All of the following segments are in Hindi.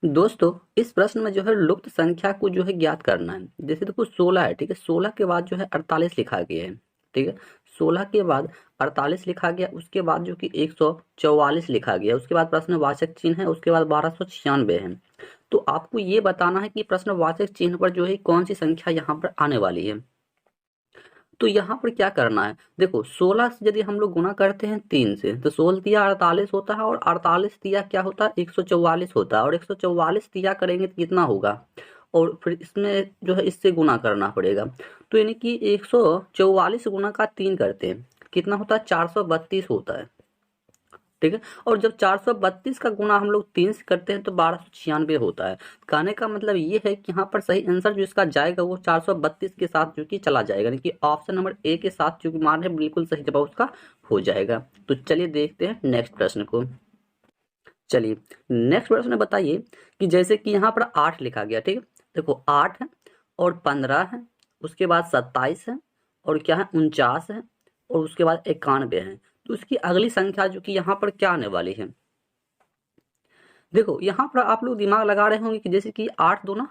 दोस्तों इस प्रश्न में जो है लुप्त संख्या को जो है ज्ञात करना है। जैसे देखो 16 है, ठीक है, 16 के बाद जो है 48 लिखा गया है, ठीक है, 16 के बाद 48 लिखा गया, उसके बाद जो कि 144 लिखा गया, उसके बाद प्रश्नवाचक चिन्ह है, उसके बाद 1296 है। तो आपको ये बताना है कि प्रश्नवाचक चिन्ह पर जो है कौन सी संख्या यहाँ पर आने वाली है। तो यहाँ पर क्या करना है, देखो 16 से यदि हम लोग गुणा करते हैं 3 से तो 16 तिया 48 होता है, और 48 तिया क्या होता है 144 होता है, और 144 तिया करेंगे तो कितना होगा, और फिर इसमें जो है इससे गुणा करना पड़ेगा। तो यानी कि 144 गुणा का 3 करते हैं, कितना होता है 432 होता है, ठीक है। और जब 432 का गुणा हम लोग 3 से करते हैं तो 1296 होता है। कहने का मतलब ये है कि यहाँ पर सही आंसर जो इसका जाएगा वो 432 के साथ जो कि चला जाएगा, यानी कि ऑप्शन नंबर ए के साथ जो कि मान है बिल्कुल सही जवाब उसका हो जाएगा। तो चलिए देखते हैं नेक्स्ट प्रश्न को। चलिए नेक्स्ट प्रश्न बताइए कि जैसे कि यहाँ पर 8 लिखा गया, ठीक है, देखो 8 है और 15 है, उसके बाद 27 है, और क्या है 49 है, और उसके बाद 91 है। तो उसकी अगली संख्या जो कि यहाँ पर क्या आने वाली है। देखो यहाँ पर आप लोग दिमाग लगा रहे होंगे कि जैसे कि 8 दूना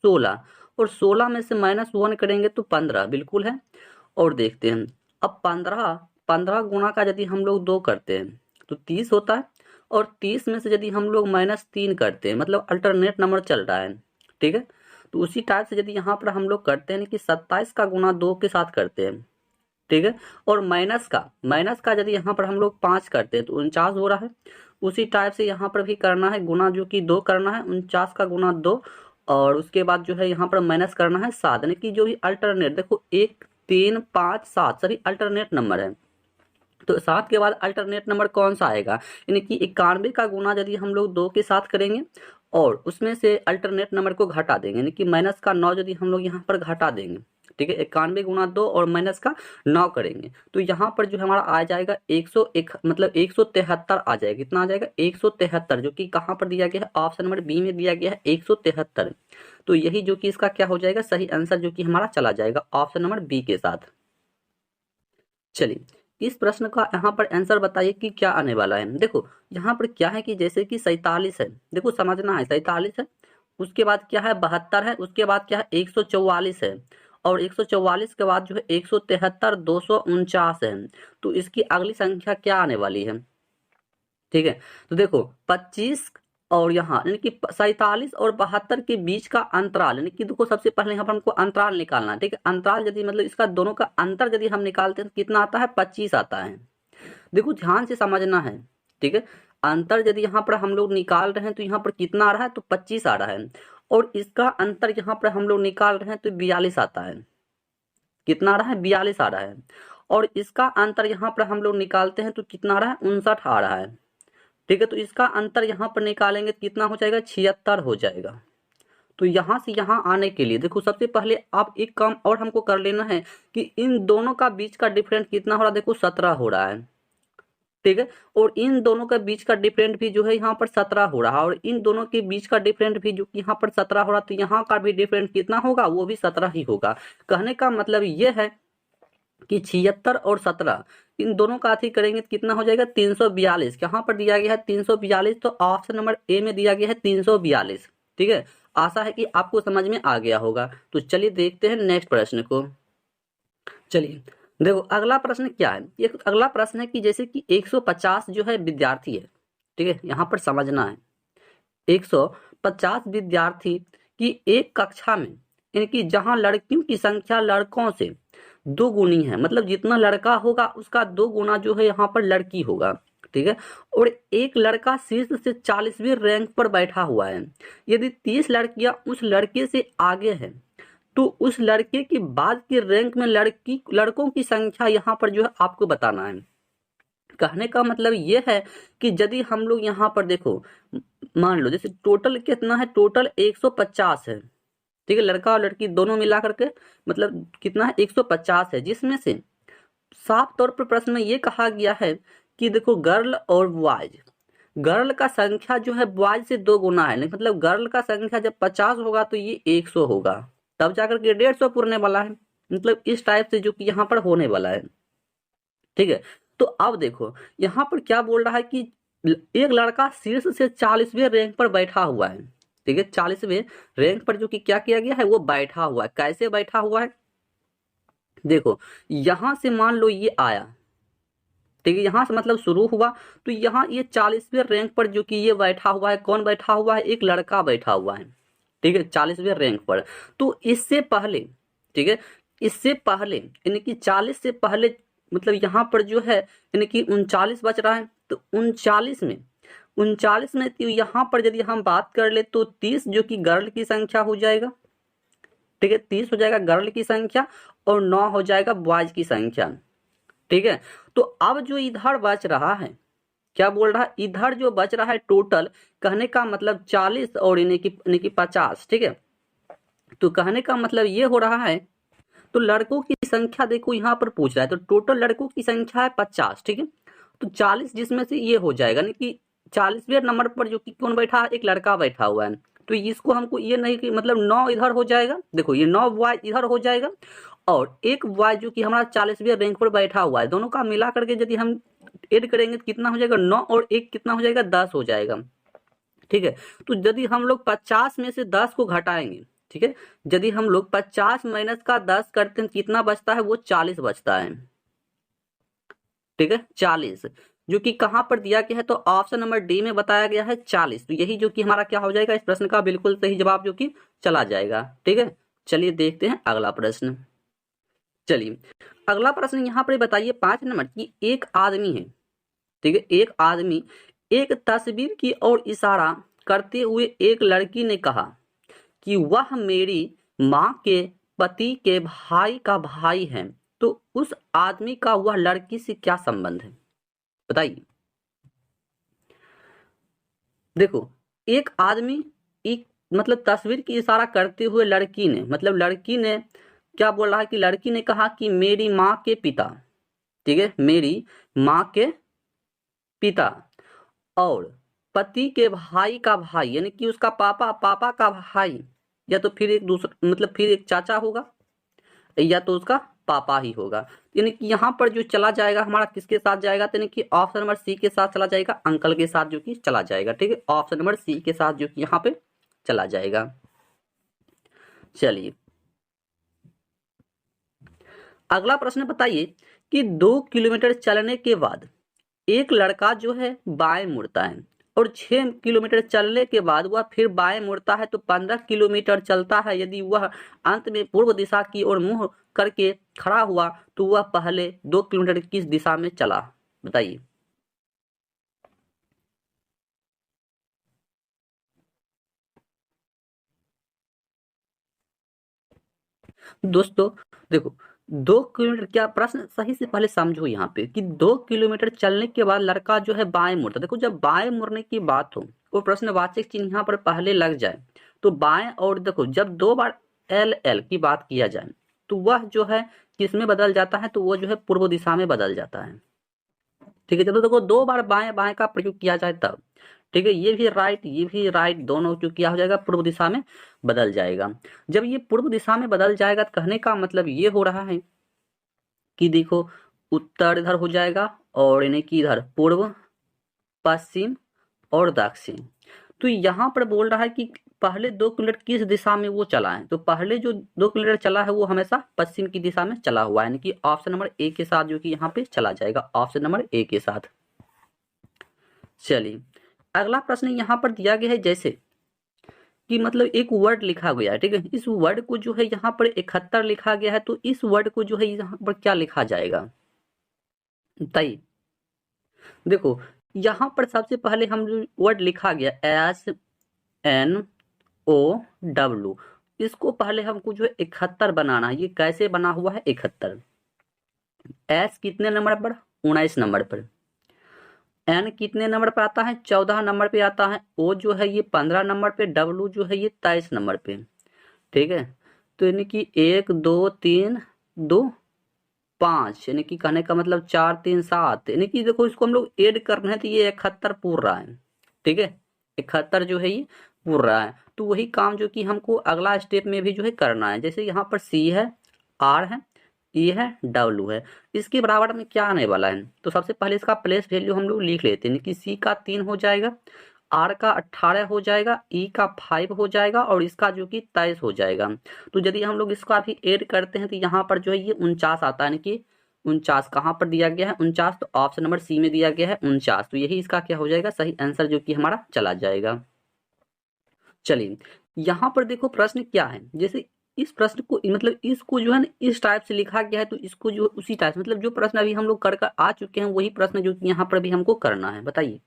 16, और 16 में से -1 करेंगे तो 15 बिल्कुल है। और देखते हैं अब 15 गुणा का यदि हम लोग 2 करते हैं तो 30 होता है, और 30 में से यदि हम लोग -3 करते हैं, मतलब अल्टरनेट नंबर चल रहा है, ठीक है। तो उसी टाइप से यदि यहाँ पर हम लोग करते हैं कि 27 का गुणा 2 के साथ करते हैं, ठीक है, और माइनस का यदि यहाँ पर हम लोग 5 करते हैं तो 49 हो रहा है। उसी टाइप से यहाँ पर भी करना है, गुना जो कि 2 करना है, 49 का गुना 2, और उसके बाद जो है यहाँ पर माइनस करना है 7, यानी कि जो भी अल्टरनेट देखो 1 3 5 7 सभी अल्टरनेट नंबर है। तो 7 के बाद अल्टरनेट नंबर कौन सा आएगा, यानी कि 91 का गुना यदि हम लोग 2 के साथ करेंगे और उसमें से अल्टरनेट नंबर को घटा देंगे, यानी कि माइनस का 9 यदि हम लोग यहाँ पर घटा देंगे, ठीक है, 91 गुना 2 और माइनस का 9 करेंगे तो यहाँ पर जो हमारा आ जाएगा 101, मतलब 173 आ जाएगा। कितना आ जाएगा 173, जो कि कहाँ पर दिया गया है, ऑप्शन नंबर बी में दिया गया है 173। तो यही जो कि इसका क्या हो जाएगा सही आंसर जो कि हमारा चला जाएगा ऑप्शन नंबर बी के साथ। चलिए इस प्रश्न का यहाँ पर आंसर बताइए कि क्या आने वाला है। देखो यहाँ पर क्या है कि जैसे कि 47 है, देखो समझना है 47 है, उसके बाद क्या है 72 है, उसके बाद क्या है 144 है, और 144 के बाद जो है 173 249 है। तो इसकी अगली संख्या क्या आने वाली है, ठीक है। तो देखो 25 और यहाँ यानी कि 47 और 72 के बीच का अंतराल, यानी कि देखो सबसे पहले यहाँ पर हमको अंतराल निकालना है, ठीक है। अंतराल यदि मतलब इसका दोनों का अंतर यदि हम निकालते हैं तो कितना आता है 25 आता है। देखो ध्यान से समझना है, ठीक है। अंतर यदि यहाँ पर हम लोग निकाल रहे हैं तो यहाँ पर कितना आ रहा है तो 25 आ रहा है, और इसका अंतर यहाँ पर हम लोग निकाल रहे हैं तो 42 आता है। कितना आ रहा है 42 आ रहा है, और इसका अंतर यहाँ पर हम लोग निकालते हैं तो कितना आ रहा है 59 आ रहा है, ठीक है। तो इसका अंतर यहाँ पर निकालेंगे तो कितना हो जाएगा 76 हो जाएगा। तो यहाँ से यहाँ आने के लिए देखो सबसे पहले आप एक काम और हमको कर लेना है कि इन दोनों का बीच का डिफरेंस कितना हो रहा है, देखो 17 हो रहा है, ठीक है। और इन दोनों के बीच का डिफरेंट भी जो है यहाँ पर 17 हो रहा है, और इन दोनों के बीच का डिफरेंट भी जो कि यहाँ पर 17 हो रहा है, तो यहाँ का भी डिफरेंट कितना होगा वो भी 17 ही होगा। कहने का मतलब ये है कि 76 और 17 इन दोनों का अथी करेंगे तो कितना हो जाएगा 342। कहाँ पर दिया गया है 342, तो ऑप्शन नंबर ए में दिया गया है 342, ठीक है। आशा है कि आपको समझ में आ गया होगा। तो चलिए देखते हैं नेक्स्ट प्रश्न को। चलिए देखो अगला प्रश्न क्या है, ये अगला प्रश्न है कि जैसे कि 150 जो है विद्यार्थी है, ठीक है, यहाँ पर समझना है 150 विद्यार्थी की एक कक्षा में, यानी कि जहां लड़कियों की संख्या लड़कों से 2 गुनी है, मतलब जितना लड़का होगा उसका 2 गुना जो है यहाँ पर लड़की होगा, ठीक है। और एक लड़का शीर्ष से 40वें रैंक पर बैठा हुआ है। यदि 30 लड़कियां उस लड़के से आगे हैं तो उस लड़के के बाद के रैंक में लड़कों की संख्या यहाँ पर जो है आपको बताना है। कहने का मतलब ये है कि यदि हम लोग यहाँ पर देखो मान लो जैसे टोटल कितना है, टोटल 150 है, ठीक है, लड़का और लड़की दोनों मिला करके मतलब कितना है 150 है, जिसमें से साफ तौर पर प्रश्न में ये कहा गया है कि देखो गर्ल और बॉयज, गर्ल का संख्या जो है बॉयज से 2 गुना है, नहीं मतलब गर्ल का संख्या जब 50 होगा तो ये 100 होगा, तब जाकर के 150 पुरने वाला है, मतलब इस टाइप से जो कि यहाँ पर होने वाला है, ठीक है। तो अब देखो यहाँ पर क्या बोल रहा है कि एक लड़का शीर्ष से 40वें रैंक पर बैठा हुआ है, ठीक है, 40वें रैंक पर जो कि क्या किया गया है, वो बैठा हुआ है। कैसे बैठा हुआ है, देखो यहां से मान लो ये आया, ठीक है, यहां से मतलब शुरू हुआ, तो यहाँ ये 40वें रैंक पर जो कि ये बैठा हुआ है, कौन बैठा हुआ है, एक लड़का बैठा हुआ है, ठीक है, 40वें रैंक पर। तो इससे पहले, ठीक है, इससे पहले यानी कि 40 से पहले, मतलब यहाँ पर जो है यानी कि 39 बच रहा है, तो 39 में तो यहाँ पर यदि हम बात कर ले तो 30 जो कि गर्ल की संख्या हो जाएगा, ठीक है, 30 हो जाएगा गर्ल की संख्या, और 9 हो जाएगा बॉयज की संख्या, ठीक है। तो अब जो इधर बच रहा है, क्या बोल रहा है, इधर जो बच रहा है टोटल, कहने का मतलब 40 और यानी कि 50, ठीक है। तो कहने का मतलब ये हो रहा है, तो लड़कों की संख्या देखो यहाँ पर पूछ रहा है, तो टोटल लड़कों की संख्या है 50, ठीक है। तो 40 जिसमें से ये हो जाएगा, यानी कि 40वें नंबर पर जो कि कौन बैठा है, एक लड़का बैठा हुआ है। तो इसको हमको ये नहीं कि मतलब 9 इधर हो जाएगा, देखो ये 9 बॉय इधर हो जाएगा, और एक बॉय जो कि हमारा 40वें रैंक पर बैठा हुआ है, दोनों का मिला करके यदि हम ऐड करेंगे तो कितना हो जाएगा, 9 और 1 कितना हो जाएगा, 10 हो जाएगा, ठीक है। तो यदि हम लोग 50 में से 10 को घटाएंगे, ठीक है, यदि हम लोग 50 माइनस का 10 करते हैं, कितना बचता है, वो 40 बचता है, ठीक है, 40, जो कि कहां पर दिया गया है, तो ऑप्शन नंबर डी में बताया गया है 40। तो यही जो कि हमारा क्या हो जाएगा, इस प्रश्न का बिल्कुल सही जवाब जो कि चला जाएगा, ठीक है। चलिए देखते हैं अगला प्रश्न। चलिए अगला प्रश्न यहाँ पर बताइए 5 नंबर की, एक आदमी है, ठीक है, एक आदमी एक तस्वीर की ओर इशारा करते हुए एक लड़की ने कहा कि वह मेरी माँ के पति के भाई का भाई है। तो उस आदमी का वह लड़की से क्या संबंध है, बताइए। देखो एक आदमी, एक मतलब तस्वीर की इशारा करते हुए लड़की ने, मतलब लड़की ने क्या बोल रहा है, कि लड़की ने कहा कि मेरी माँ के पिता, ठीक है, मेरी माँ के पिता और पति के भाई का भाई, यानी कि उसका पापा का भाई, या तो फिर एक दूसरा मतलब फिर एक चाचा होगा, या तो उसका पापा ही होगा। यानी कि यहाँ पर जो चला जाएगा हमारा किसके साथ जाएगा, तो यानी कि ऑप्शन नंबर सी के साथ चला जाएगा, अंकल के साथ जो कि चला जाएगा, ठीक है, ऑप्शन नंबर सी के साथ जो कि यहाँ पे चला जाएगा। चलिए अगला प्रश्न बताइए कि 2 किलोमीटर चलने के बाद एक लड़का जो है बाएं मुड़ता है, और 6 किलोमीटर चलने के बाद वह फिर बाएं मुड़ता है, तो 15 किलोमीटर चलता है। यदि वह अंत में पूर्व दिशा की ओर मुंह करके खड़ा हुआ, तो वह पहले 2 किलोमीटर किस दिशा में चला, बताइए। दोस्तों देखो 2 किलोमीटर, क्या प्रश्न सही से पहले समझो यहाँ पे, कि 2 किलोमीटर चलने के बाद लड़का जो है बाएं मुड़ता, देखो जब बाएं मुड़ने की बात हो, वो प्रश्नवाचक चिन्ह यहाँ पर पहले लग जाए, तो बाएं, और देखो जब 2 बार एल एल की बात किया जाए, तो वह जो है किस में बदल जाता है, तो वो जो है पूर्व दिशा में बदल जाता है, ठीक है। चलो देखो 2 बार बाएं बाएं का प्रयोग किया जाए तब, ठीक है, ये भी राइट, दोनों जो क्या हो जाएगा, पूर्व दिशा में बदल जाएगा। जब ये पूर्व दिशा में बदल जाएगा, तो कहने का मतलब ये हो रहा है कि देखो उत्तर इधर हो जाएगा, और यानी कि इधर पूर्व, पश्चिम और दक्षिण। तो यहाँ पर बोल रहा है कि पहले 2 किलोमीटर किस दिशा में वो चला है, तो पहले जो 2 किलोमीटर चला है वो हमेशा पश्चिम की दिशा में चला हुआ है, यानी कि ऑप्शन नंबर ए के साथ जो कि यहाँ पे चला जाएगा, ऑप्शन नंबर ए के साथ। चलिए अगला प्रश्न यहाँ पर दिया गया है, जैसे कि मतलब एक वर्ड लिखा गया है, ठीक है, इस वर्ड को जो है यहाँ पर 71 लिखा गया है, तो इस वर्ड को जो है यहाँ पर क्या लिखा जाएगा, बताइए। देखो यहाँ पर सबसे पहले हम जो वर्ड लिखा गया SNOW, इसको पहले हमको जो है 71 बनाना है। ये कैसे बना हुआ है 71, एस कितने नंबर पर, 19 नंबर पर, एन कितने नंबर पर आता है, 14 नंबर पे आता है, ओ जो है ये 15 नंबर पे, डब्लू जो है ये 23 नंबर पे, ठीक है। तो यानी कि 1 2 3 2 5, यानी कि कहने का मतलब 4 3 7, यानी कि देखो इसको हम लोग ऐड कर रहे हैं, तो ये 71 पूर रहा है, ठीक है, 71 जो है ये पूर रहा है। तो वही काम जो कि हमको अगला स्टेप में भी जो है करना है, जैसे यहाँ पर सी है, आर है, ई है, डब्लू है, इसके बराबर में क्या आने वाला है, तो सबसे पहले इसका प्लेस वैल्यू हम लोग लिख लेते हैं कि सी का 3 हो जाएगा, R का 18 हो जाएगा, E का 5 हो जाएगा और इसका जो कि 23 हो जाएगा। तो यदि हम लोग इसको अभी ऐड करते हैं तो यहाँ पर जो है ये 49 आता है, यानी कि 49 कहाँ पर दिया गया है, 49, तो ऑप्शन नंबर सी में दिया गया है 49। तो यही इसका क्या हो जाएगा, सही आंसर जो कि हमारा चला जाएगा। चलिए यहाँ पर देखो प्रश्न क्या है, जैसे इस प्रश्न को मतलब इसको जो है ना इस टाइप से लिखा गया है, तो इसको जो उसी टाइप से मतलब जो प्रश्न अभी हम लोग कर कर आ चुके हैं वही प्रश्न जो कि यहाँ पर भी हमको करना है। बताइए,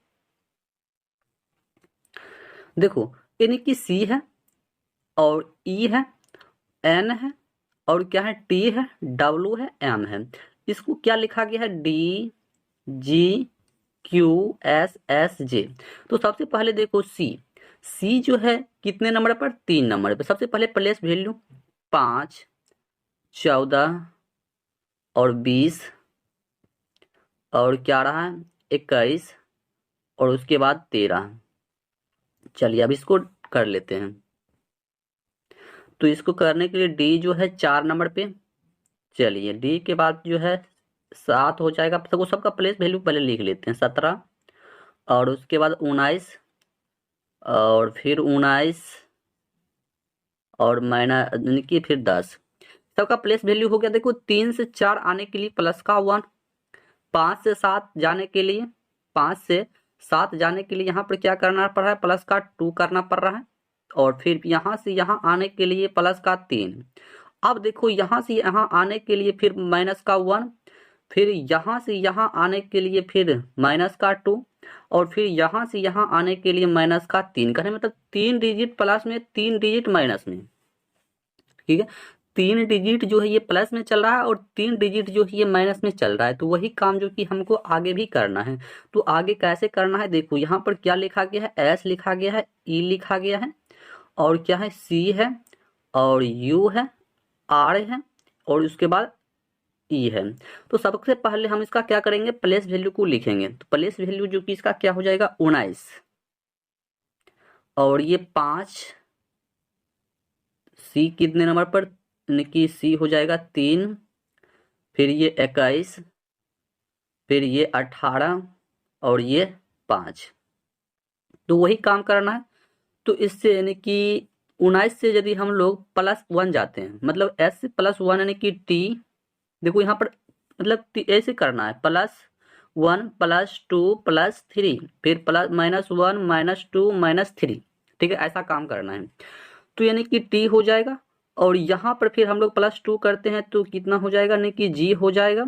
देखो यानी कि सी है और ई है, एन है और क्या है, टी है, डब्ल्यू है, एम है। इसको क्या लिखा गया है, D G Q S S जे। तो सबसे पहले देखो सी जो है कितने नंबर पर, 3 नंबर पर। सबसे पहले प्लेस वैल्यू 5, 14 और 20 और क्या रहा है 21 और उसके बाद 13। चलिए अब इसको कर लेते हैं। तो इसको करने के लिए डी जो है 4 नंबर पे, चलिए डी के बाद जो है 7 हो जाएगा। सबको सबका प्लेस वैल्यू पहले लिख लेते हैं, 17 और उसके बाद 19 और फिर 19 और यानी कि फिर 10। सबका प्लेस वैल्यू हो गया। देखो 3 से 4 आने के लिए प्लस का 1, 5 से 7 जाने के लिए, 5 से 7 जाने के लिए यहाँ पर क्या करना पड़ रहा है, प्लस का 2 करना पड़ रहा है। और फिर यहाँ से यहाँ आने के लिए प्लस का 3। अब देखो यहाँ से यहाँ आने के लिए फिर माइनस का 1, फिर यहाँ से यहाँ आने के लिए फिर माइनस का 2 और फिर यहाँ से यहाँ आने के लिए माइनस का 3। कहने मतलब 3 डिजिट प्लस में, 3 डिजिट माइनस में। ठीक है, 3 डिजिट जो है ये प्लस में चल रहा है और 3 डिजिट जो है ये माइनस में चल रहा है। तो वही काम जो कि हमको आगे भी करना है। तो आगे कैसे करना है, देखो यहाँ पर क्या लिखा गया है, एस लिखा गया है, ई लिखा गया है और क्या है, सी है और यू है, आर है और उसके बाद ई है। तो सबसे पहले हम इसका क्या करेंगे, प्लेस वैल्यू को लिखेंगे। तो प्लेस वैल्यू जो कि इसका क्या हो जाएगा, 19 और ये 5, सी कितने नंबर पर, यानी कि सी हो जाएगा 3, फिर ये 21, फिर ये 18 और ये 5। तो वही काम करना है। तो इससे यानी कि 19 से यदि हम लोग +1 जाते हैं, मतलब एस से +1 यानी कि टी। देखो यहाँ पर मतलब ऐसे करना है, +1 +2 +3 फिर -1 -2 -3। ठीक है, ऐसा काम करना है। तो यानी कि टी हो जाएगा और यहाँ पर फिर हम लोग +2 करते हैं तो कितना हो जाएगा, यानी कि जी हो जाएगा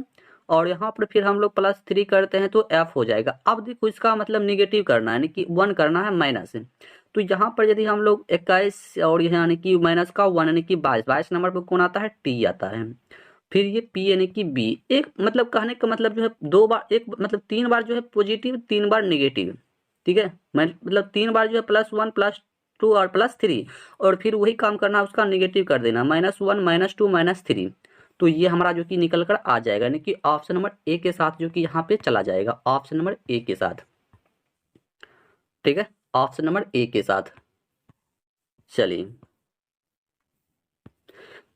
और यहाँ पर फिर हम लोग +3 करते हैं तो एफ हो जाएगा। अब देखो इसका मतलब निगेटिव करना है, यानी कि 1 करना है माइनस। तो यहाँ पर यदि हम लोग 21 और यानी कि माइनस का 1 यानी कि 22 नंबर पर कौन आता है, टी आता है। फिर ये पी यानी कि बी। एक मतलब कहने का मतलब जो है 2 बार, एक मतलब 3 बार जो है पॉजिटिव, 3 बार निगेटिव। ठीक है, मतलब 3 बार जो है +1 +2 और +3 और फिर वही काम करना, उसका निगेटिव कर देना, -1 -2 -3। तो ये हमारा जो कि निकल कर आ जाएगा, यानी कि ऑप्शन नंबर ए के साथ जो कि यहाँ पे चला जाएगा, ऑप्शन नंबर ए के साथ। ठीक है, ऑप्शन नंबर ए के साथ। चलिए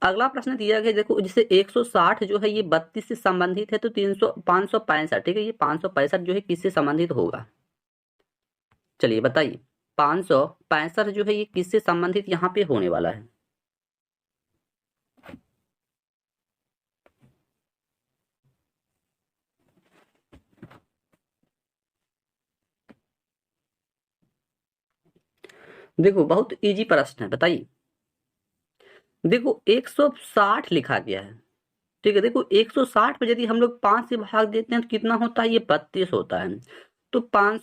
अगला प्रश्न दिया गया, देखो जैसे 160 जो है ये 32 से संबंधित है, तो 565, ठीक है, ये 565 जो है किससे संबंधित होगा। चलिए बताइए, 565 जो है ये किससे संबंधित यहाँ पे होने वाला है। देखो बहुत इजी प्रश्न है, बताइए। देखो 160 लिखा गया है, ठीक है। देखो 160 पे यदि हम लोग 5 से भाग देते हैं तो कितना होता है, ये 32 होता है। तो 5